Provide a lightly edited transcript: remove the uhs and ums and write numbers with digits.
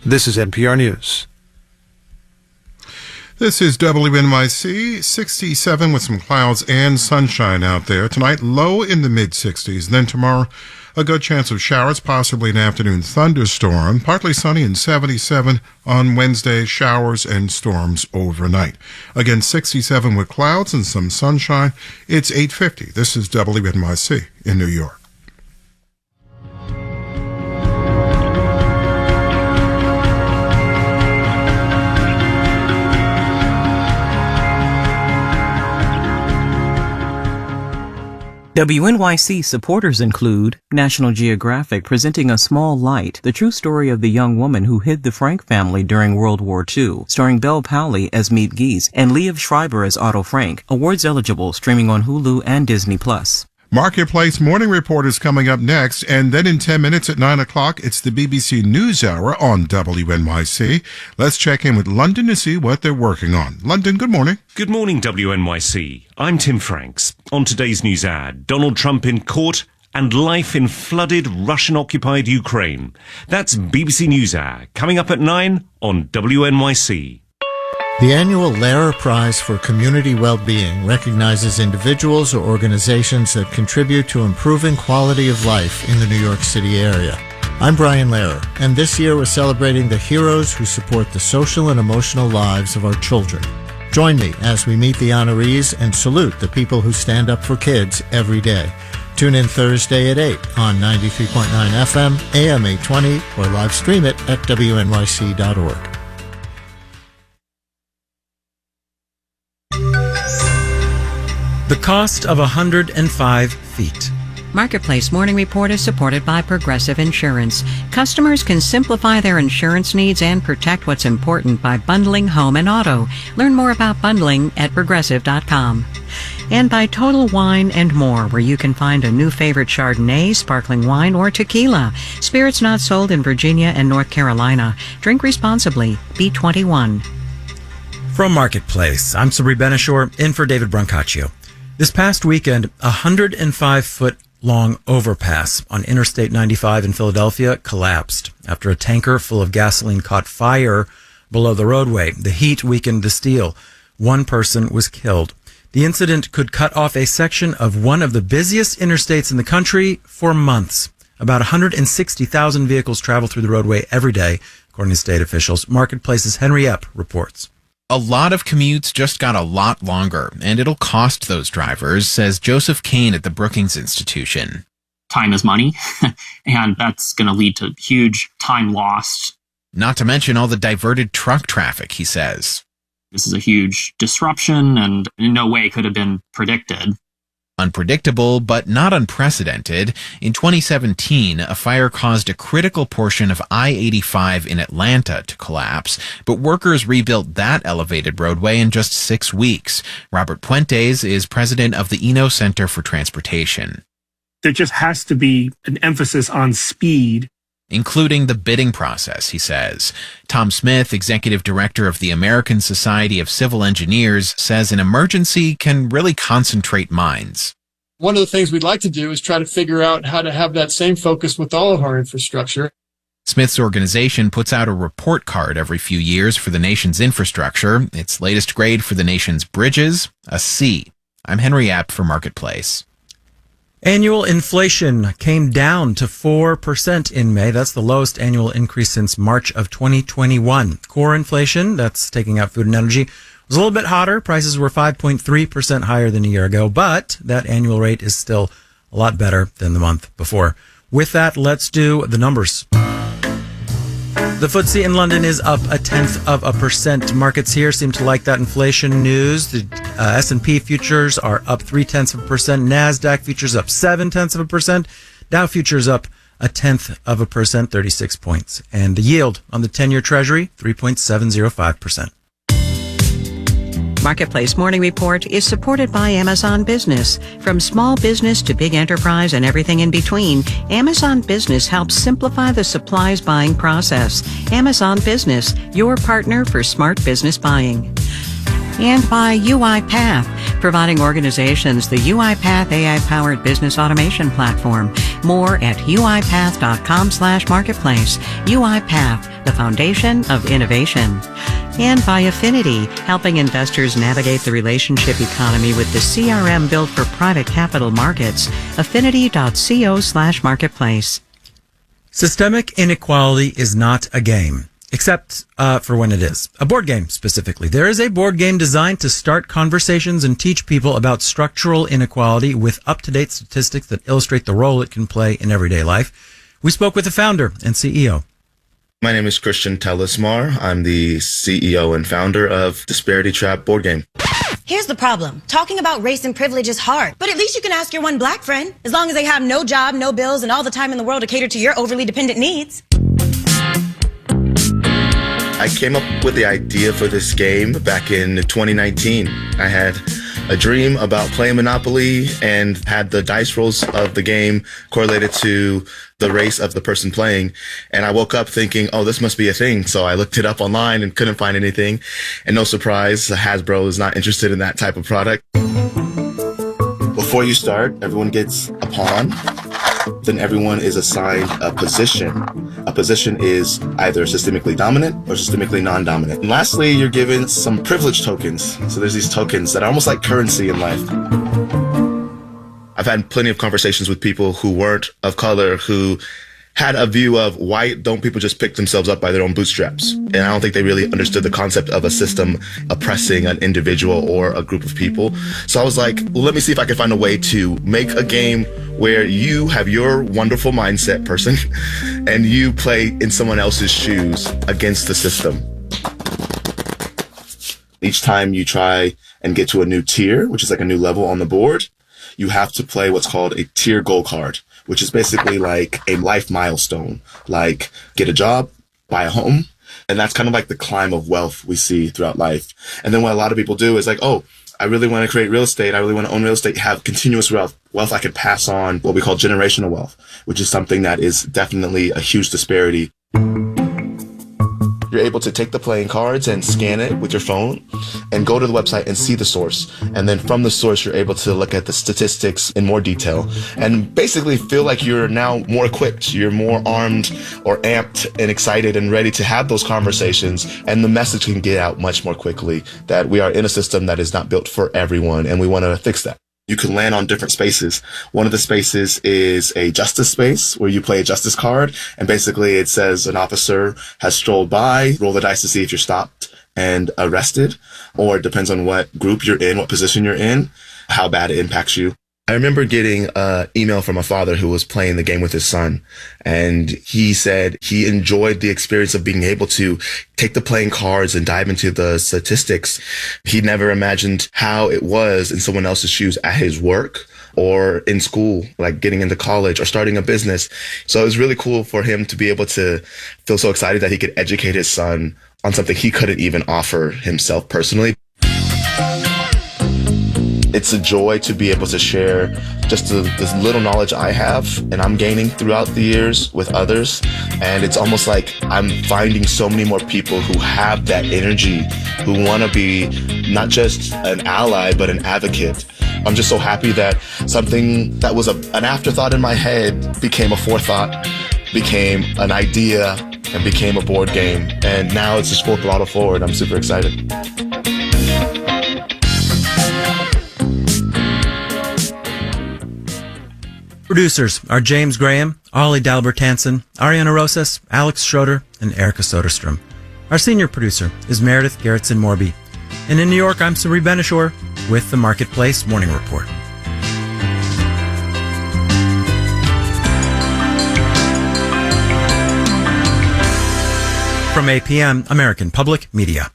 This is NPR News. This is WNYC, 67 with some clouds and sunshine out there. Tonight, low in the mid-60s. Then tomorrow, a good chance of showers, possibly an afternoon thunderstorm. Partly sunny and 77 on Wednesday, showers and storms overnight. Again, 67 with clouds and some sunshine. It's 8:50. This is WNYC in New York. WNYC supporters include National Geographic presenting A Small Light, the true story of the young woman who hid the Frank family during World War II, starring Belle Powley as Meet Geese and Liev Schreiber as Otto Frank. Awards eligible, streaming on Hulu and Disney+. Marketplace Morning Report is coming up next, and then in 10 minutes at 9 o'clock, it's the BBC NewsHour on WNYC. Let's check in with London to see what they're working on. London, good morning. Good morning, WNYC. I'm Tim Franks. On today's news ad, Donald Trump in court and life in flooded Russian-occupied Ukraine. That's BBC NewsHour, coming up at 9 on WNYC. The annual Lehrer Prize for Community Well-Being recognizes individuals or organizations that contribute to improving quality of life in the New York City area. I'm Brian Lehrer, and this year we're celebrating the heroes who support the social and emotional lives of our children. Join me as we meet the honorees and salute the people who stand up for kids every day. Tune in Thursday at 8 on 93.9 FM, AM 820, or live stream it at WNYC.org. The cost of 105 feet. Marketplace Morning Report is supported by Progressive Insurance. Customers can simplify their insurance needs and protect what's important by bundling home and auto. Learn more about bundling at Progressive.com. And by Total Wine and More, where you can find a new favorite Chardonnay, sparkling wine, or tequila. Spirits not sold in Virginia and North Carolina. Drink responsibly. B21. From Marketplace, I'm Sabri Benishore, in for David Brancaccio. This past weekend, a 105-foot-long overpass on Interstate 95 in Philadelphia collapsed after a tanker full of gasoline caught fire below the roadway. The heat weakened the steel. One person was killed. The incident could cut off a section of one of the busiest interstates in the country for months. About 160,000 vehicles travel through the roadway every day, according to state officials. Marketplace's Henry Epp reports. A lot of commutes just got a lot longer, and it'll cost those drivers, says Joseph Kane at the Brookings Institution. Time is money, and that's going to lead to huge time lost. Not to mention all the diverted truck traffic, he says. This is a huge disruption, and in no way could have been predicted. Unpredictable, but not unprecedented. In 2017, a fire caused a critical portion of I-85 in Atlanta to collapse, but workers rebuilt that elevated roadway in just 6 weeks. Robert Puentes is president of the Eno Center for Transportation. There just has to be an emphasis on speed, including the bidding process, he says. Tom Smith, executive director of the American Society of Civil Engineers, says an emergency can really concentrate minds. One of the things we'd like to do is try to figure out how to have that same focus with all of our infrastructure. Smith's organization puts out a report card every few years for the nation's infrastructure. Its latest grade for the nation's bridges, a C. I'm Henry Epp for Marketplace. Annual inflation came down to 4% in May. That's the lowest annual increase since March of 2021. Core inflation, that's taking out food and energy, was a little bit hotter. Prices were 5.3% higher than a year ago, but that annual rate is still a lot better than the month before. With that, let's do the numbers. The FTSE in London is up 0.1%. Markets here seem to like that inflation news. The S&P futures are up 0.3%. NASDAQ futures up 0.7%. Dow futures up 0.1%, 36 points. And the yield on the 10-year Treasury, 3.705%. Marketplace Morning Report is supported by Amazon Business. From small business to big enterprise and everything in between, Amazon Business helps simplify the supplies buying process. Amazon Business, your partner for smart business buying. And by UiPath, providing organizations the UiPath AI-powered business automation platform. More at uipath.com/marketplace. UiPath, the foundation of innovation. And by Affinity, helping investors navigate the relationship economy with the CRM built for private capital markets. Affinity.co/marketplace. Systemic inequality is not a game, except for when it is. A board game, specifically. There is a board game designed to start conversations and teach people about structural inequality with up-to-date statistics that illustrate the role it can play in everyday life. We spoke with the founder and CEO. My name is Christian Telesmar. I'm the CEO and founder of Disparity Trap board game. Here's the problem. Talking about race and privilege is hard, but at least you can ask your one black friend, as long as they have no job, no bills, and all the time in the world to cater to your overly dependent needs. I came up with the idea for this game back in 2019. I had a dream about playing Monopoly and had the dice rolls of the game correlated to the race of the person playing. And I woke up thinking, oh, this must be a thing. So I looked it up online and couldn't find anything. And no surprise, Hasbro is not interested in that type of product. Before you start, everyone gets a pawn. Then everyone is assigned a position. A position is either systemically dominant or systemically non-dominant. And lastly, you're given some privilege tokens. So there's these tokens that are almost like currency in life. I've had plenty of conversations with people who weren't of color, who had a view of why don't people just pick themselves up by their own bootstraps? And I don't think they really understood the concept of a system oppressing an individual or a group of people. So I was like, well, let me see if I can find a way to make a game where you have your wonderful mindset person and you play in someone else's shoes against the system. Each time you try and get to a new tier, which is like a new level on the board, you have to play what's called a tier goal card, which is basically like a life milestone, like get a job, buy a home. And that's kind of like the climb of wealth we see throughout life. And then what a lot of people do is like, oh, I really want to create real estate. I really want to own real estate, have continuous wealth I could pass on, what we call generational wealth, which is something that is definitely a huge disparity. You're able to take the playing cards and scan it with your phone and go to the website and see the source. And then from the source, you're able to look at the statistics in more detail and basically feel like you're now more equipped. You're more armed or amped and excited and ready to have those conversations. And the message can get out much more quickly that we are in a system that is not built for everyone. And we want to fix that. You can land on different spaces. One of the spaces is a justice space where you play a justice card. And basically it says an officer has strolled by, roll the dice to see if you're stopped and arrested, or it depends on what group you're in, what position you're in, how bad it impacts you. I remember getting an email from a father who was playing the game with his son, and he said he enjoyed the experience of being able to take the playing cards and dive into the statistics. He never imagined how it was in someone else's shoes at his work or in school, like getting into college or starting a business. So it was really cool for him to be able to feel so excited that he could educate his son on something he couldn't even offer himself personally. It's a joy to be able to share just this little knowledge I have and I'm gaining throughout the years with others. And it's almost like I'm finding so many more people who have that energy, who want to be not just an ally, but an advocate. I'm just so happy that something that was an afterthought in my head became a forethought, became an idea, and became a board game. And now it's just full throttle forward. I'm super excited. Producers are James Graham, Ollie Dalbert-Hansen, Ariana Rosas, Alex Schroeder, and Erica Soderstrom. Our senior producer is Meredith Gerritsen-Morby. And in New York, I'm Sabri Benishore with the Marketplace Morning Report. From APM, American Public Media.